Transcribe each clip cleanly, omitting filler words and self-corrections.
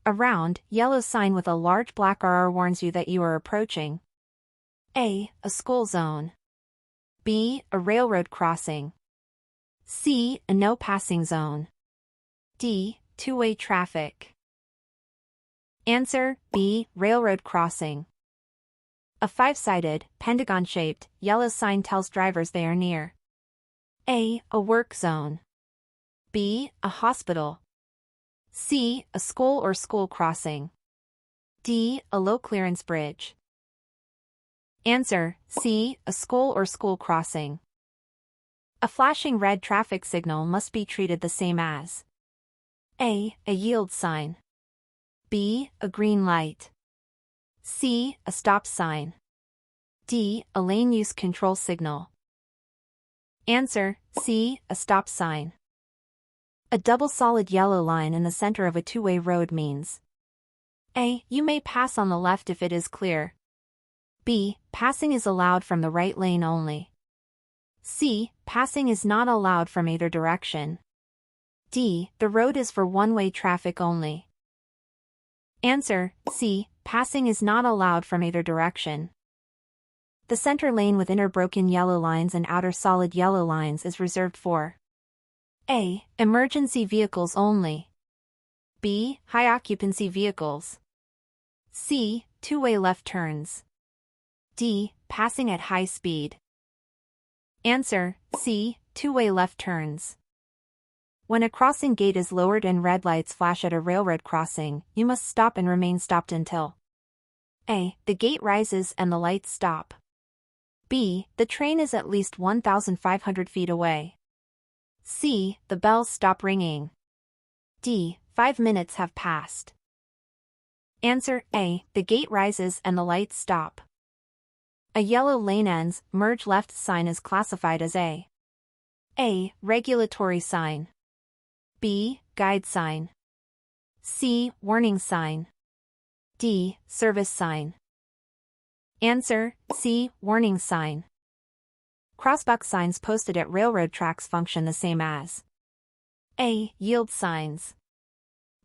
A round, yellow sign with a large black RR warns you that you are approaching A school zone. B, a railroad crossing. C, a no passing zone. D, two-way traffic. Answer, B, railroad crossing. A five-sided, pentagon-shaped, yellow sign tells drivers they are near A, a work zone. B, a hospital. C, a school or school crossing. D, a low-clearance bridge. Answer, C, a school or school crossing. A flashing red traffic signal must be treated the same as A, a yield sign. B, a green light. C, a stop sign. D, a lane use control signal. Answer, C, a stop sign. A double solid yellow line in the center of a two-way road means A, you may pass on the left if it is clear. B, passing is allowed from the right lane only. C, passing is not allowed from either direction. D, the road is for one-way traffic only. Answer, C, passing is not allowed from either direction. The center lane with inner broken yellow lines and outer solid yellow lines is reserved for A, emergency vehicles only. B, high occupancy vehicles. C, two-way left turns. D, passing at high speed. Answer, C, two-way left turns. When a crossing gate is lowered and red lights flash at a railroad crossing, you must stop and remain stopped until A, the gate rises and the lights stop. B, the train is at least 1,500 feet away. C, the bells stop ringing. D, 5 minutes have passed. Answer, A, the gate rises and the lights stop. A yellow lane ends, merge left sign is classified as A, regulatory sign. B, guide sign. C, warning sign. D, service sign. Answer, C, warning sign. Crossbuck signs posted at railroad tracks function the same as A, yield signs.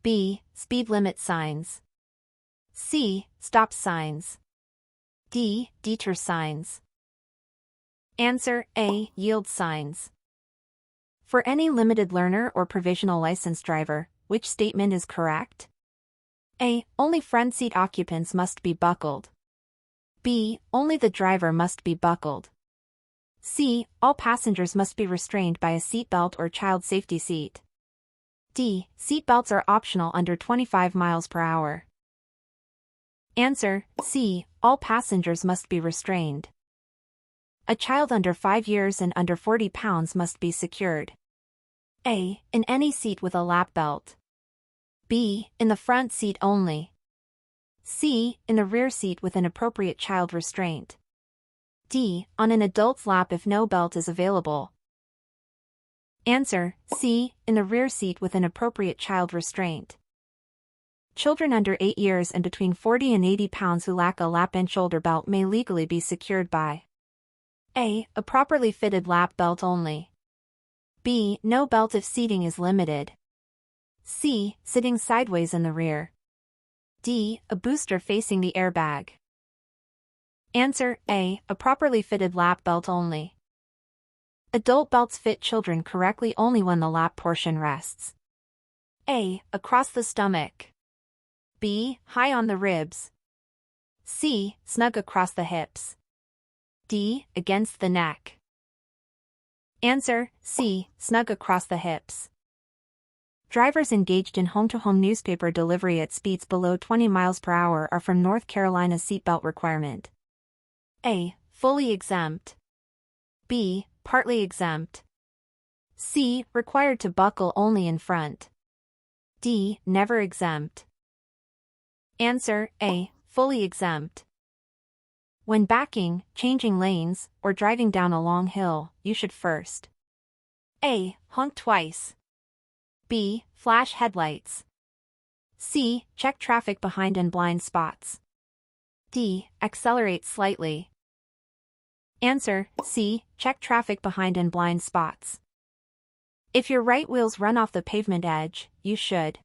B, speed limit signs. C, stop signs. D, detour signs. Answer, A, yield signs. For any limited learner or provisional license driver, which statement is correct? A, only front seat occupants must be buckled. B, only the driver must be buckled. C, all passengers must be restrained by a seat belt or child safety seat. D, seat belts are optional under 25 miles per hour. Answer, C, all passengers must be restrained. A child under 5 years and under 40 pounds must be secured. A, in any seat with a lap belt. B, in the front seat only. C, in the rear seat with an appropriate child restraint. D, on an adult's lap if no belt is available. Answer, C, in the rear seat with an appropriate child restraint. Children under 8 years and between 40 and 80 pounds who lack a lap and shoulder belt may legally be secured by A, a properly fitted lap belt only. B, no belt if seating is limited. C, sitting sideways in the rear. D, a booster facing the airbag. Answer, A, a properly fitted lap belt only. Adult belts fit children correctly only when the lap portion rests A, across the stomach. B, high on the ribs. C, snug across the hips. D, against the neck. Answer, C, snug across the hips. Drivers engaged in home-to-home newspaper delivery at speeds below 20 miles per hour are from North Carolina's seatbelt requirement. A, fully exempt. B, partly exempt. C, required to buckle only in front. D, never exempt. Answer, A, fully exempt. When backing, changing lanes, or driving down a long hill, you should first A, honk twice. B, flash headlights. C, check traffic behind and blind spots. D, accelerate slightly. Answer, C, check traffic behind and blind spots. If your right wheels run off the pavement edge, you should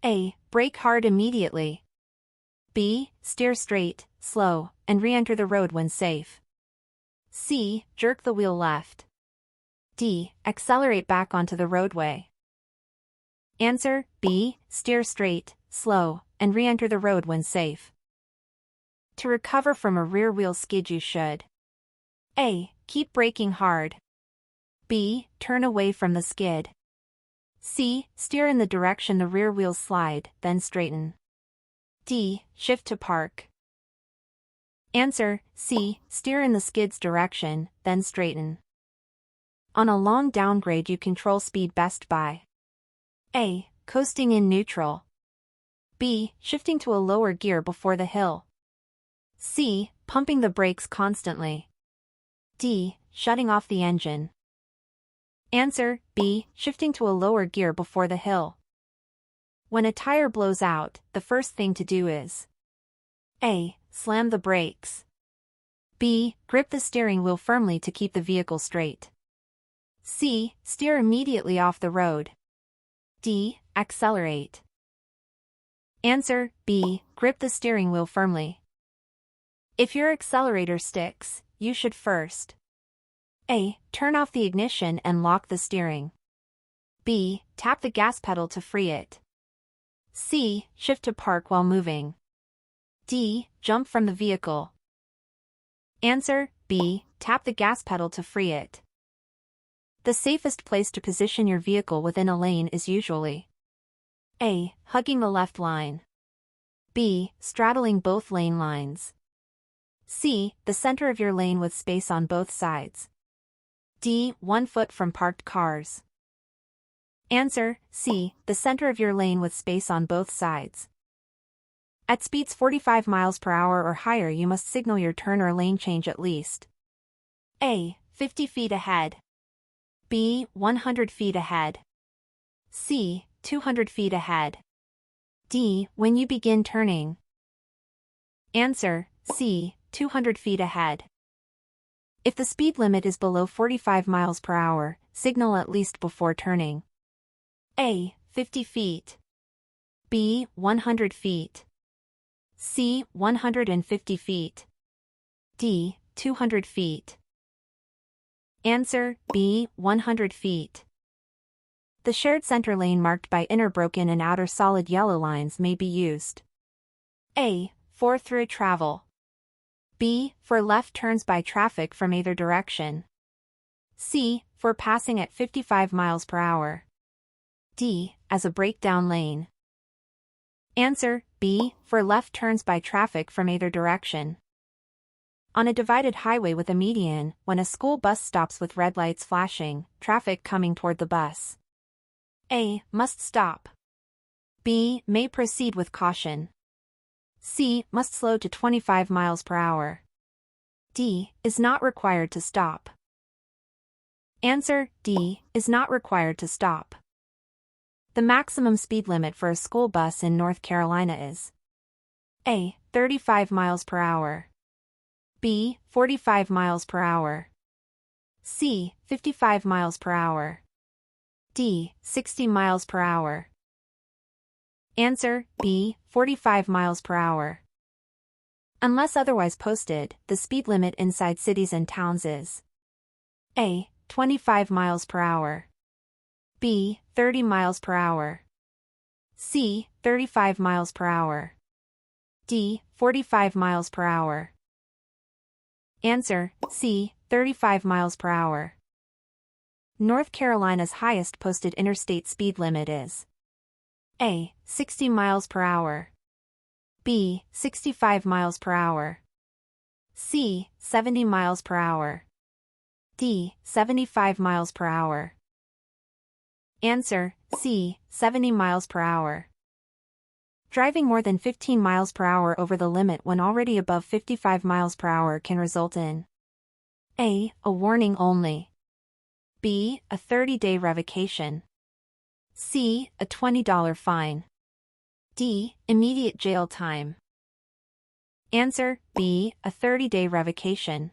A. Brake hard immediately. B. Steer straight, slow, and re-enter the road when safe. C. Jerk the wheel left. D. Accelerate back onto the roadway. Answer: B. Steer straight, slow, and re-enter the road when safe. To recover from a rear wheel skid, you should: A. Keep braking hard. B. Turn away from the skid. C. Steer in the direction the rear wheels slide, then straighten. D. Shift to park. Answer: C. Steer in the skid's direction, then straighten. On a long downgrade, you control speed best by: A. Coasting in neutral. B. Shifting to a lower gear before the hill. C. Pumping the brakes constantly. D. Shutting off the engine. Answer: B. Shifting to a lower gear before the hill. When a tire blows out, the first thing to do is: A. Slam the brakes. B. Grip the steering wheel firmly to keep the vehicle straight. C. Steer immediately off the road. D. Accelerate. Answer: B. Grip the steering wheel firmly. If your accelerator sticks, you should first: A. Turn off the ignition and lock the steering. B. Tap the gas pedal to free it. C. Shift to park while moving. D. Jump from the vehicle. Answer: B. Tap the gas pedal to free it. The safest place to position your vehicle within a lane is usually: A. Hugging the left line. B. Straddling both lane lines. C. The center of your lane with space on both sides. D. 1 foot from parked cars. Answer: C. The center of your lane with space on both sides. At speeds 45 miles per hour or higher, you must signal your turn or lane change at least: A. 50 feet ahead. B. 100 feet ahead. C. 200 feet ahead. D. When you begin turning. Answer: C. 200 feet ahead. If the speed limit is below 45 miles per hour, signal at least before turning: A. 50 feet. B. 100 feet. C. 150 feet. D. 200 feet. Answer: B. 100 feet. The shared center lane marked by inner broken and outer solid yellow lines may be used: A. For through travel. B. For left turns by traffic from either direction. C. For passing at 55 miles per hour. D. As a breakdown lane. Answer: B. For left turns by traffic from either direction. On a divided highway with a median, when a school bus stops with red lights flashing, traffic coming toward the bus: A. Must stop. B. May proceed with caution. C. Must slow to 25 miles per hour. D. Is not required to stop. Answer: D. Is not required to stop. The maximum speed limit for a school bus in North Carolina is: A. 35 miles per hour. B. 45 miles per hour. C. 55 miles per hour. D. 60 miles per hour. Answer: B. 45 miles per hour. Unless otherwise posted, the speed limit inside cities and towns is: A. 25 miles per hour. B. 30 miles per hour. C. 35 miles per hour. D. 45 miles per hour. Answer: C. 35 miles per hour. North Carolina's highest posted interstate speed limit is: A. 60 miles per hour. B. 65 miles per hour. C. 70 miles per hour. D. 75 miles per hour. Answer: C. 70 miles per hour. Driving more than 15 miles per hour over the limit when already above 55 miles per hour can result in: A. A warning only. B. A 30-day revocation. C. A $20 fine. D. Immediate jail time. Answer: B. A 30-day revocation.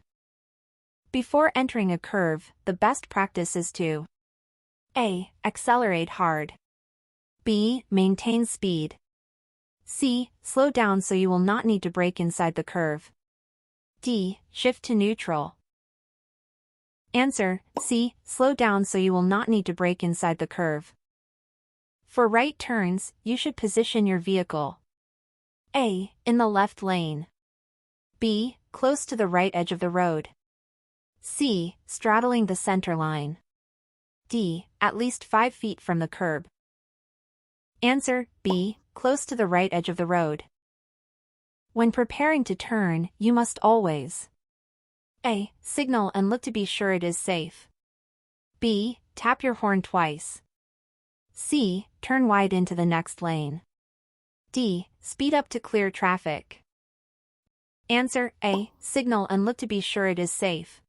Before entering a curve, the best practice is to: A. Accelerate hard. B. Maintain speed. C. Slow down so you will not need to brake inside the curve. D. Shift to neutral. Answer, C. Slow down so you will not need to brake inside the curve. For right turns, you should position your vehicle. A. In the left lane. B. Close to the right edge of the road. C. Straddling the center line. D. At least 5 feet from the curb. Answer, B. Close to the right edge of the road. When preparing to turn, you must always A. Signal and look to be sure it is safe. B. Tap your horn twice. C. Turn wide into the next lane. D. Speed up to clear traffic. Answer, A. Signal and look to be sure it is safe.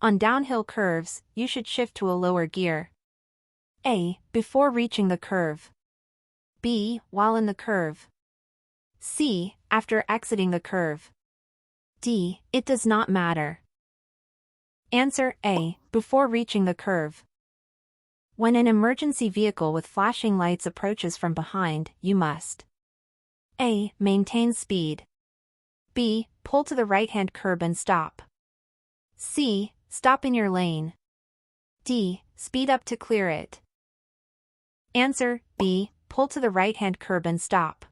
On downhill curves, you should shift to a lower gear. A. Before reaching the curve. B. While in the curve. C. After exiting the curve. D. It does not matter. Answer, A. Before reaching the curve. When an emergency vehicle with flashing lights approaches from behind, you must A. Maintain speed. B. Pull to the right-hand curb and stop. C. Stop in your lane. D. Speed up to clear it. Answer, B. Pull to the right-hand curb and stop.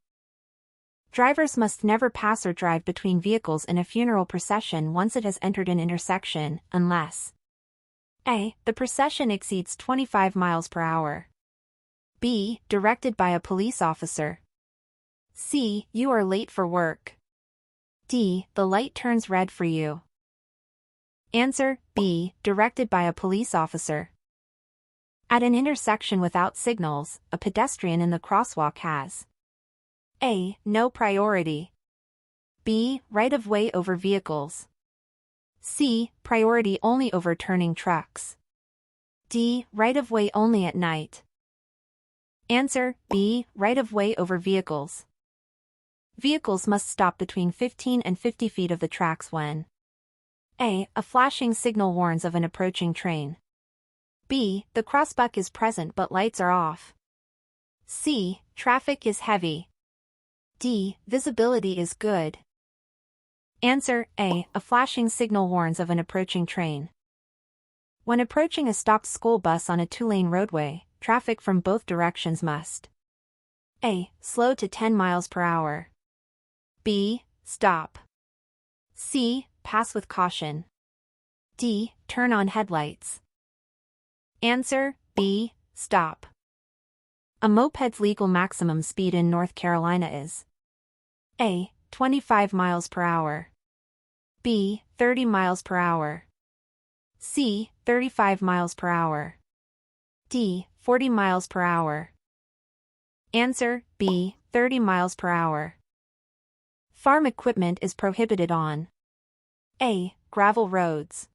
Drivers must never pass or drive between vehicles in a funeral procession once it has entered an intersection, unless A. The procession exceeds 25 miles per hour. B. Directed by a police officer. C. You are late for work. D. The light turns red for you. Answer, B. Directed by a police officer. At an intersection without signals, a pedestrian in the crosswalk has A. No priority. B. Right-of-way over vehicles. C. Priority only over turning trucks. D. Right-of-way only at night. Answer, B. Right-of-way over vehicles. Vehicles must stop between 15 and 50 feet of the tracks when A. A flashing signal warns of an approaching train. B. The crossbuck is present but lights are off. C. Traffic is heavy. D. Visibility is good. Answer, A. A flashing signal warns of an approaching train. When approaching a stopped school bus on a 2-lane roadway, traffic from both directions must A. Slow to 10 miles per hour. B. Stop. C. Pass with caution. D. Turn on headlights. Answer, B. Stop. A moped's legal maximum speed in North Carolina is A. 25 miles per hour. B. 30 miles per hour. C. 35 miles per hour. D. 40 miles per hour. Answer, B. 30 miles per hour. Farm equipment is prohibited on A. Gravel roads.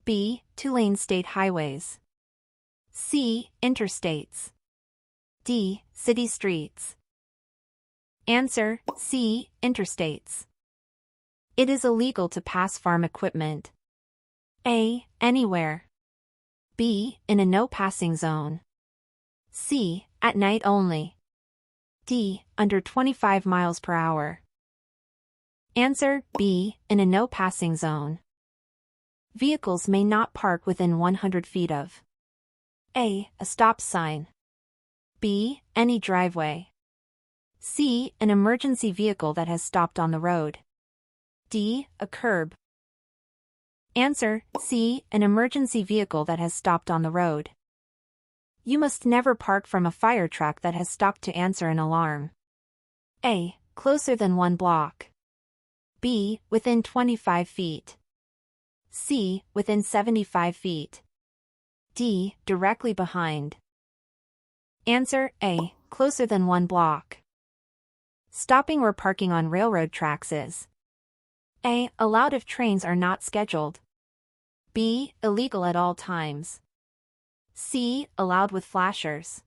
B. 2-lane state highways. C. Interstates. D. City streets. Answer, C. Interstates. It is illegal to pass farm equipment A. Anywhere. B. In a no-passing zone. C. At night only. D. Under 25 miles per hour. Answer, B. In a no-passing zone. Vehicles may not park within 100 feet of A. A stop sign. B. Any driveway. C. An emergency vehicle that has stopped on the road. D. A curb. Answer, C. An emergency vehicle that has stopped on the road. You must never park from a fire truck that has stopped to answer an alarm. A. Closer than 1 block. B. Within 25 feet. C. Within 75 feet. D. Directly behind. Answer, A. Closer than 1 block. Stopping or parking on railroad tracks is A. Allowed if trains are not scheduled. B. Illegal at all times. C. Allowed with flashers.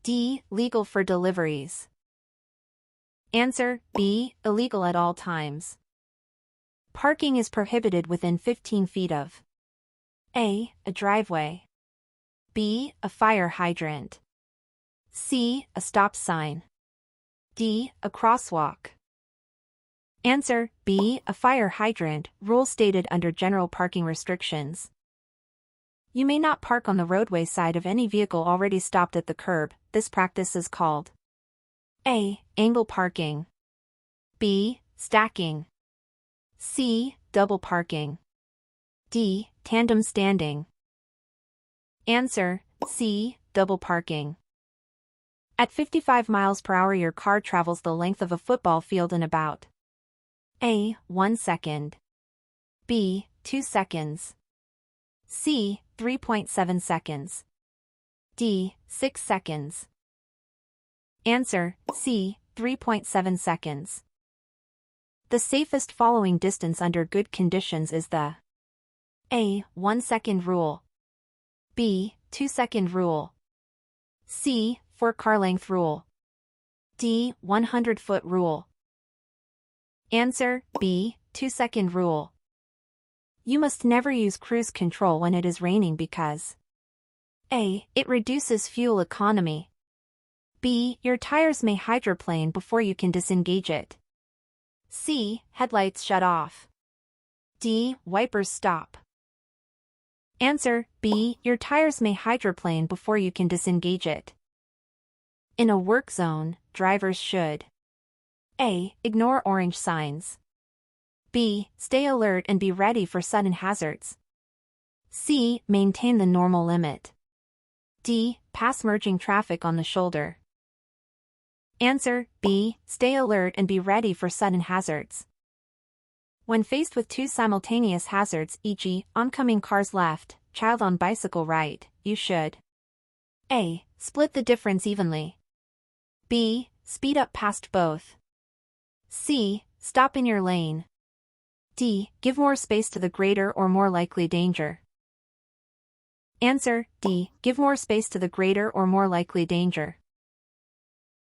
D. Legal for deliveries. Answer, B. Illegal at all times. Parking is prohibited within 15 feet of A. A driveway. B. A fire hydrant. C. A stop sign. D. A crosswalk. Answer B. A fire hydrant, rule stated under general parking restrictions. You may not park on the roadway side of any vehicle already stopped at the curb. This practice is called A. Angle parking. B. Stacking. C. Double parking. D. Tandem standing. Answer C. Double parking. At 55 miles per hour your car travels the length of a football field in about A. 1 second. B. 2 seconds. C. 3.7 seconds. D. 6 seconds. Answer C. 3.7 seconds. The safest following distance under good conditions is the A. 1 second rule. B. 2 second rule. C. 4 car length rule. D. 100-foot rule. Answer B. 2 second rule. You must never use cruise control when it is raining because A. It reduces fuel economy. B. Your tires may hydroplane before you can disengage it. C. Headlights shut off. D. Wipers stop. Answer B. Your tires may hydroplane before you can disengage it. In a work zone, drivers should A. Ignore orange signs. B. Stay alert and be ready for sudden hazards. C. Maintain the normal limit. D. Pass merging traffic on the shoulder. Answer B. Stay alert and be ready for sudden hazards. When faced with two simultaneous hazards, e.g., oncoming cars left, child on bicycle right, you should A. Split the difference evenly. B. Speed up past both. C. Stop in your lane. D. Give more space to the greater or more likely danger. Answer D. Give more space to the greater or more likely danger.